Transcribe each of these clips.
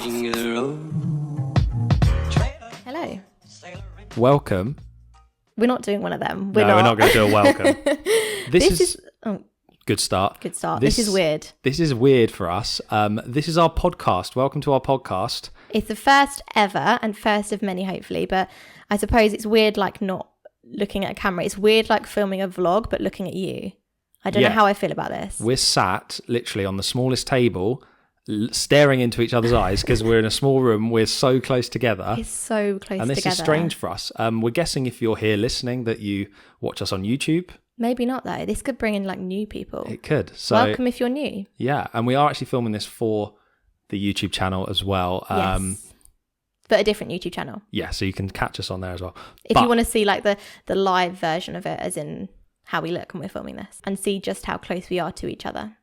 Hello. Welcome. We're not doing one of them. We're not going to do a welcome. This is good start. Good start. This is weird. This is weird for us. This is our podcast. Welcome to our podcast. It's the first ever and first of many, hopefully. But I suppose it's weird, like not looking at a camera. It's weird, like filming a vlog, but looking at you. I don't know how I feel about this. We're sat literally on the smallest table, staring into each other's eyes because we're in a small room. We're so close together. It's so close together. And this is strange for us. We're guessing if you're here listening that you watch us on YouTube. Maybe not though. This could bring in like new people. It could. So welcome if you're new. Yeah, and we are actually filming this for the YouTube channel as well. Yes. But a different YouTube channel. Yeah, so you can catch us on there as well. If you want to see like the live version of it, as in how we look when we're filming this, and see just how close we are to each other.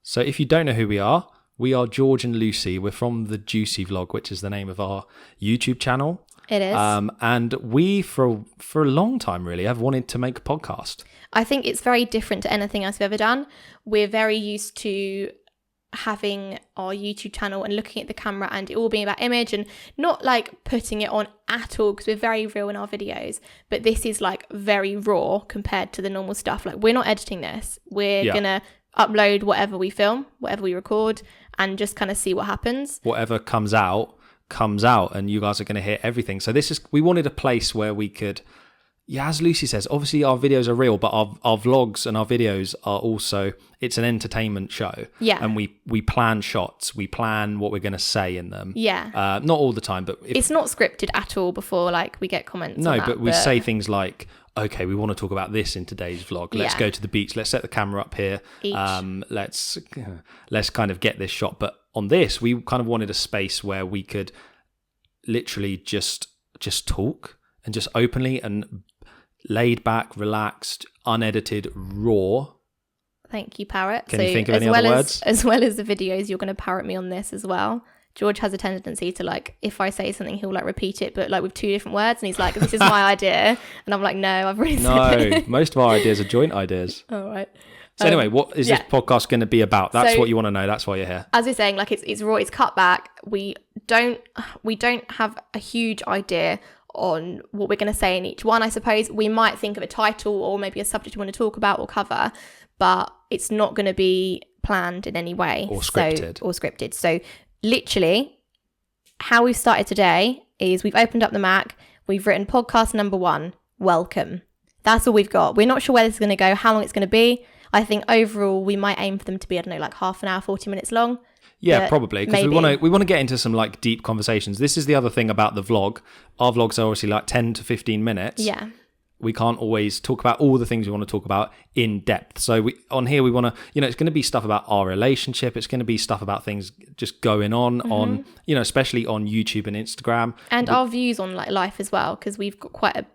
So if you don't know who we are George and Lucy. We're from the Juicy Vlog, which is the name of our YouTube channel. It is. And we, for a long time really, have wanted to make a podcast. I think it's very different to anything else we've ever done. We're very used to having our YouTube channel and looking at the camera and it all being about image and not like putting it on at all, because we're very real in our videos. But this is like very raw compared to the normal stuff. Like we're not editing this. We're gonna upload whatever we film, whatever we record, and just kind of see what happens. Whatever comes out, and you guys are going to hear everything. So we wanted a place where we could, as Lucy says, obviously our videos are real, but our vlogs and our videos are also, it's an entertainment show. Yeah. And we plan shots, we plan what we're going to say in them. Yeah. Not all the time, but it's not scripted at all before like we get comments on that, but we say things like, okay, we want to talk about this in today's vlog. Let's go to the beach. Let's set the camera up here. Let's kind of get this shot. But on this, we kind of wanted a space where we could literally just talk and just openly and laid back, relaxed, unedited, raw. Thank you, Parrot. Can you think of any other words? As well as the videos, you're going to parrot me on this as well. George has a tendency to like, if I say something, he'll like repeat it, but like with two different words. And he's like, this is my idea. And I'm like, no, I've already said it. No, most of our ideas are joint ideas. All right. So anyway, what is this podcast going to be about? That's what you want to know. That's why you're here. As you're saying, like it's raw, it's cut back. We don't have a huge idea on what we're going to say in each one. I suppose we might think of a title or maybe a subject we want to talk about or cover, but it's not going to be planned in any way. Or scripted. So literally, how we've started today is we've opened up the Mac, we've written podcast number 1, welcome. That's all we've got. We're not sure where this is going to go, how long it's going to be. I think overall we might aim for them to be, I don't know, like half an hour, 40 minutes long. Yeah, probably, because we want to get into some like deep conversations. This is the other thing about the vlog. Our vlogs are obviously like 10 to 15 minutes. Yeah. We can't always talk about all the things we want to talk about in depth. So on here we want to, it's going to be stuff about our relationship. It's going to be stuff about things just going on, especially on YouTube and Instagram. And our views on like life as well, because we've got quite a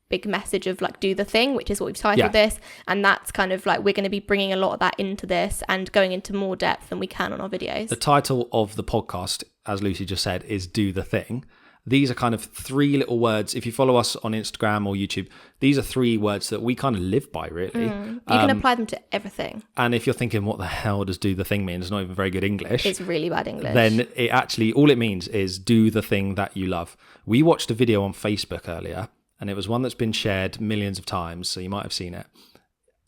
big message of like do the thing, which is what we've titled this. And that's kind of like, we're going to be bringing a lot of that into this and going into more depth than we can on our videos. The title of the podcast, as Lucy just said, is Do the Thing. These are kind of 3 little words. If you follow us on Instagram or YouTube, these are 3 words that we kind of live by, really. You can apply them to everything. And if you're thinking, what the hell does do the thing mean? It's not even very good English. It's really bad English. Then it actually, all it means is do the thing that you love. We watched a video on Facebook earlier, and it was one that's been shared millions of times, so you might have seen it.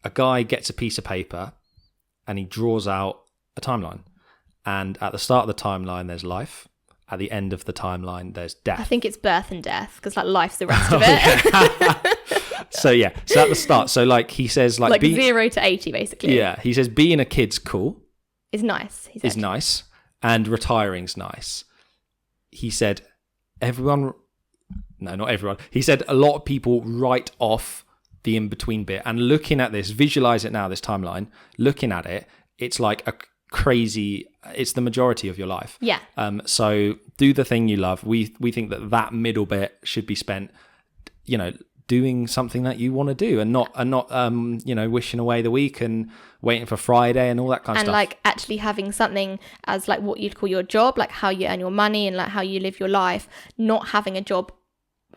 A guy gets a piece of paper and he draws out a timeline. And at the start of the timeline, there's life. At the end of the timeline, there's death. I think it's birth and death, because like life's the rest of it. So at the start, so like he says like 0 to 80 basically. Yeah, he says being a kid's cool. Is nice. He said. Is nice, and retiring's nice. He said not everyone. He said a lot of people write off the in-between bit, and looking at this, visualize it now, this timeline, looking at it, it's like it's the majority of your life. Yeah. So do the thing you love. We think that middle bit should be spent, doing something that you want to do, and not wishing away the week and waiting for Friday and all that kind of stuff. And like actually having something as like what you'd call your job, like how you earn your money and like how you live your life, not having a job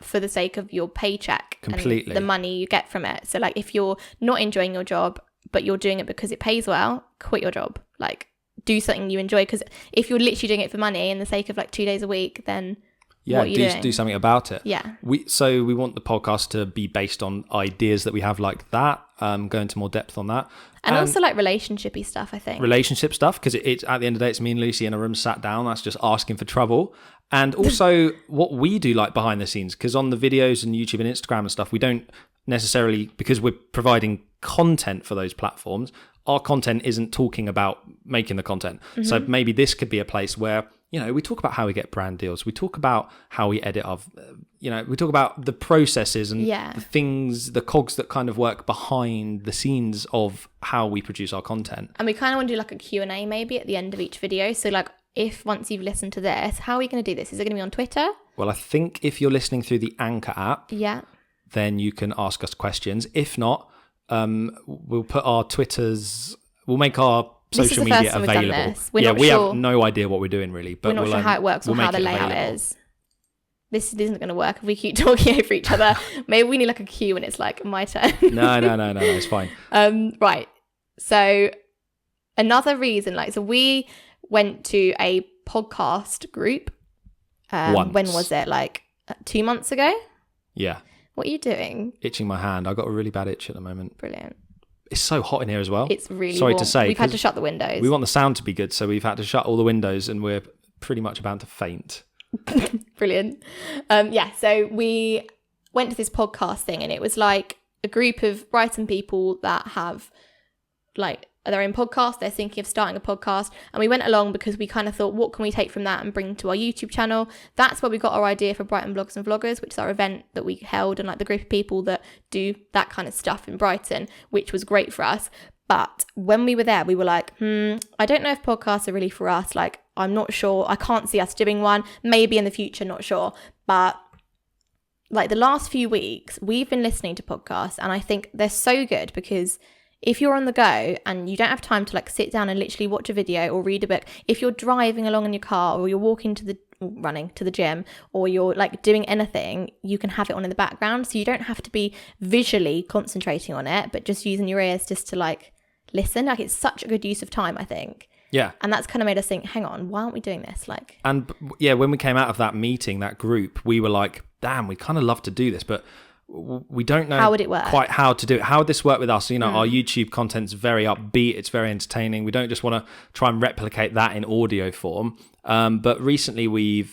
for the sake of your paycheck. Completely. And the money you get from it. So like if you're not enjoying your job, but you're doing it because it pays well, quit your job. Like do something you enjoy. Because if you're literally doing it for money in the sake of like 2 days a week, then what are you doing? Do something about it. Yeah. We want the podcast to be based on ideas that we have like that, go into more depth on that. And also like relationshipy stuff, I think. Relationship stuff, because it's at the end of the day, it's me and Lucy in a room sat down. That's just asking for trouble. And also what we do like behind the scenes, because on the videos and YouTube and Instagram and stuff, we don't necessarily, because we're providing content for those platforms, our content isn't talking about making the content. Mm-hmm. So maybe this could be a place where, we talk about how we get brand deals. We talk about how we edit our, we talk about the processes and the things, the cogs that kind of work behind the scenes of how we produce our content. And we kind of want to do like a Q&A maybe at the end of each video. So like, if once you've listened to this, how are we going to do this? Is it going to be on Twitter? Well, I think if you're listening through the Anchor app, then you can ask us questions. If not, we'll put our Twitters, we'll make our social media available. We have no idea what we're doing really, but we're not sure how it works or how the layout is. This isn't going to work if we keep talking over each other. Maybe we need like a cue and it's like my turn. No, it's fine. Right. So another reason, so we went to a podcast group. When was it? Like 2 months ago? Yeah. What are you doing? Itching my hand. I got a really bad itch at the moment. Brilliant. It's so hot in here as well. It's really Sorry warm. to say. We've had to shut the windows. We want the sound to be good, so we've had to shut all the windows and we're pretty much about to faint. Brilliant. So we went to this podcast thing and it was like a group of Brighton people that have like their own podcast. They're thinking of starting a podcast. And we went along because we kind of thought, what can we take from that and bring to our YouTube channel? That's where we got our idea for Brighton Blogs and Vloggers, which is our event that we held and like the group of people that do that kind of stuff in Brighton, which was great for us. But when we were there, we were like, I don't know if podcasts are really for us. Like, I'm not sure. I can't see us doing one. Maybe in the future, not sure. But like the last few weeks, we've been listening to podcasts and I think they're so good because if you're on the go and you don't have time to like sit down and literally watch a video or read a book, if you're driving along in your car or you're running to the gym or you're like doing anything, you can have it on in the background. So you don't have to be visually concentrating on it, but just using your ears just to like listen. Like it's such a good use of time, I think. Yeah. And that's kind of made us think, hang on, why aren't we doing this? Like, and yeah, when we came out of that meeting, that group, we were like, damn, we kind of love to do this, but we don't know how would it work? Quite how to do it. How would this work with us? Our YouTube content's very upbeat. It's very entertaining. We don't just want to try and replicate that in audio form. But recently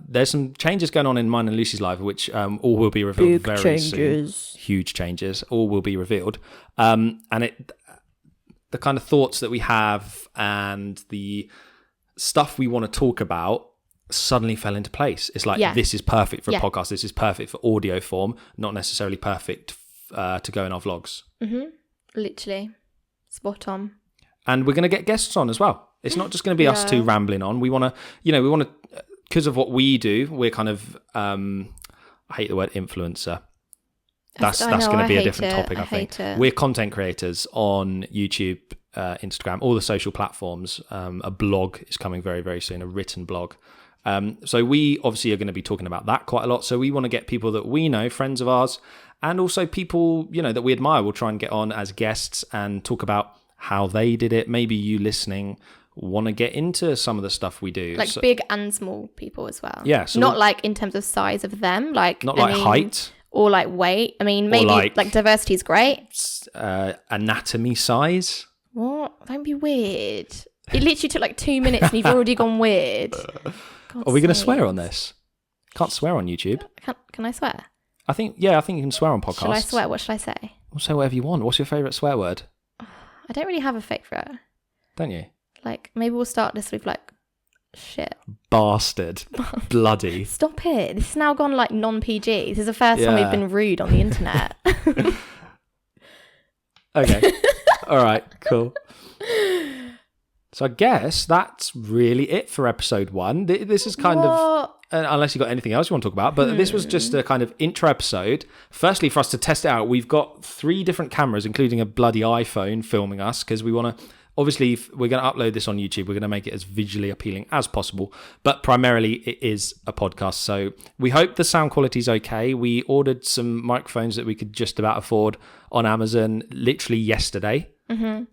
there's some changes going on in mine and Lucy's life, which all will be revealed very soon. Huge changes. All will be revealed. And the kind of thoughts that we have and the stuff we want to talk about suddenly fell into place. It's like, this is perfect for a podcast. This is perfect for audio form, not necessarily perfect to go in our vlogs. Mm-hmm. Literally. Spot on. And we're going to get guests on as well. It's not just going to be us two rambling on. We want to, because of what we do, we're kind of, I hate the word influencer. That's going to be a different topic, I think. We're content creators on YouTube, Instagram, all the social platforms. A blog is coming very, very soon, a written blog. So we obviously are going to be talking about that quite a lot. So we want to get people that we know, friends of ours, and also people, that we admire. We'll try and get on as guests and talk about how they did it. Maybe you listening want to get into some of the stuff we do. Like big and small people as well. Yeah. So not like in terms of size of them, like not like height. Or like weight. I mean, maybe like diversity is great. Anatomy size. What? Don't be weird. It literally took like 2 minutes and you've already gone weird. Are we going to swear on this? Can't swear on YouTube. Can I swear? I think you can swear on podcasts. Should I swear? What should I say? We'll say whatever you want. What's your favourite swear word? I don't really have a favourite. Don't you? Like, maybe we'll start this with like, shit. Bastard. Bloody. Stop it. This has now gone like non-PG. This is the first time we've been rude on the internet. Okay. All right, cool. So I guess that's really it for episode 1. This is kind of, unless you got anything else you want to talk about, but this was just a kind of intro episode. Firstly, for us to test it out, we've got 3 different cameras, including a bloody iPhone filming us, because we want to, obviously, if we're going to upload this on YouTube, we're going to make it as visually appealing as possible, but primarily it is a podcast. So we hope the sound quality is okay. We ordered some microphones that we could just about afford on Amazon literally yesterday.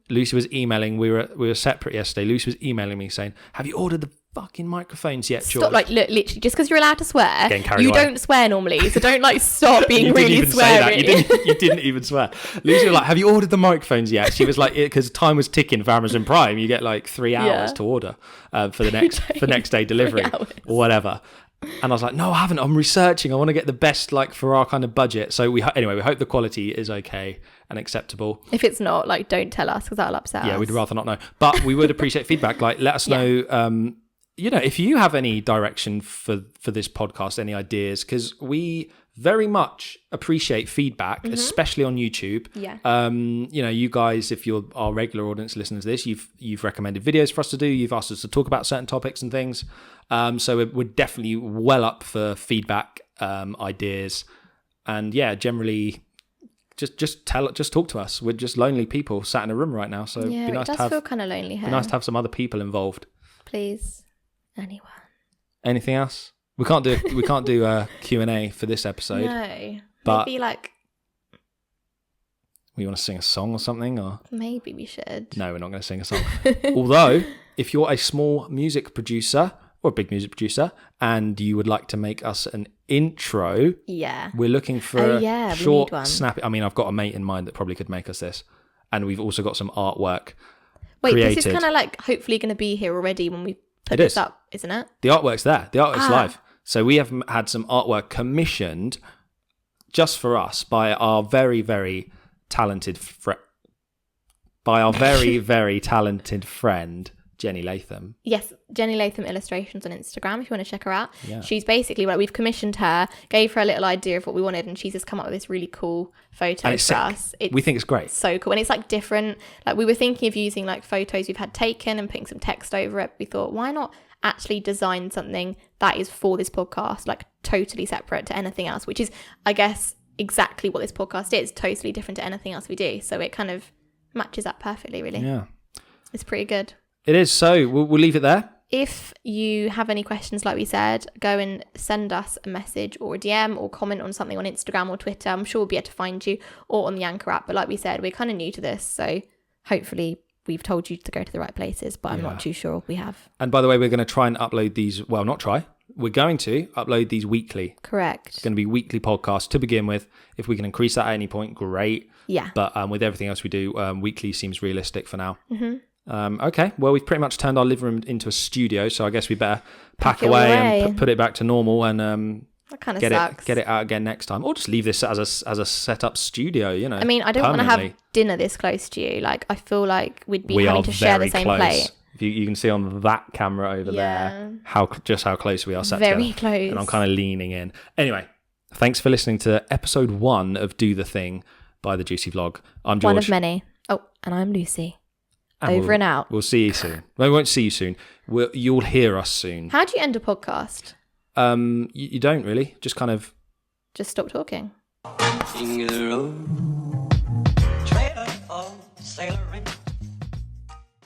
Lucy was emailing. We were separate yesterday. Lucy was emailing me saying, "Have you ordered the fucking microphones yet, George?" Stop, like, look, literally, just because you're allowed to swear, you away. don't swear normally, so don't, like, stop being you really didn't even sweary. say that. You didn't even swear. Lucy was like, "Have you ordered the microphones yet?" She was like, because time was ticking for Amazon Prime. You get like 3 hours to order for the next day delivery or whatever. And I was like, "No, I haven't. I'm researching. I want to get the best, like, for our kind of budget." So we hope the quality is okay and acceptable. If it's not, like, don't tell us, because that'll upset us. Yeah, we'd rather not know. But we would appreciate feedback. Like, let us know. If you have any direction for this podcast, any ideas, because we very much appreciate feedback, especially on YouTube. Yeah. You guys, if you're our regular audience listening to this, you've recommended videos for us to do. You've asked us to talk about certain topics and things. So we're definitely well up for feedback, ideas, and generally just talk to us. We're just lonely people sat in a room right now. So it'd be nice it does feel kind of lonely here. Be nice to have some other people involved. Please, anyone. Anything else? We can't do a Q&A for this episode. No, but maybe like. We want to sing a song or something, or maybe we should. No, we're not going to sing a song. Although, if you're a small music producer or a big music producer and you would like to make us an intro, we're looking for a short, snappy. I mean, I've got a mate in mind that probably could make us this, and we've also got some artwork. Wait, created. This is kind of like hopefully going to be here already when we put this up, isn't it? The artwork's there. The artwork's live. So we have had some artwork commissioned just for us by our very, very talented very talented friend, Jenny Latham. Yes, Jenny Latham Illustrations on Instagram, if you want to check her out. Yeah. She's basically, we've commissioned her, gave her a little idea of what we wanted, and she's just come up with this really cool photo for us. We think it's great. So cool. And it's like different. Like, we were thinking of using like photos we've had taken and putting some text over it. We thought, why not actually design something that is for this podcast, like totally separate to anything else, which is, I guess, exactly what this podcast is, totally different to anything else we do. So it kind of matches up perfectly, really. Yeah. It's pretty good. It is. So we'll leave it there. If you have any questions, like we said, go and send us a message or a DM or comment on something on Instagram or Twitter. I'm sure we'll be able to find you, or on the Anchor app. But like we said, we're kind of new to this, so hopefully we've told you to go to the right places, but I'm not too sure we have. And by the way, we're going to try and upload these. Well, not try. We're going to upload these weekly. Correct. It's going to be weekly podcasts to begin with. If we can increase that at any point, great. Yeah. But with everything else we do, weekly seems realistic for now. Okay. Well, we've pretty much turned our living room into a studio, so I guess we better pack away and put it back to normal and that kind of sucks. Get it out again next time, or just leave this as a set up studio. You know. I mean, I don't want to have dinner this close to you. Like, I feel like we'd be having to share the same plate. You can see on that camera over there how close we are sat together. Very close. And I'm kind of leaning in. Anyway, thanks for listening to episode 1 of Do the Thing by The Juicy Vlog. I'm George. One of many. Oh, and I'm Lucy. Over and out. We'll see you soon. We won't see you soon. You'll hear us soon. How do you end a podcast? You don't really. Just kind of... Just stop talking. King of the road, trailer of sailoring.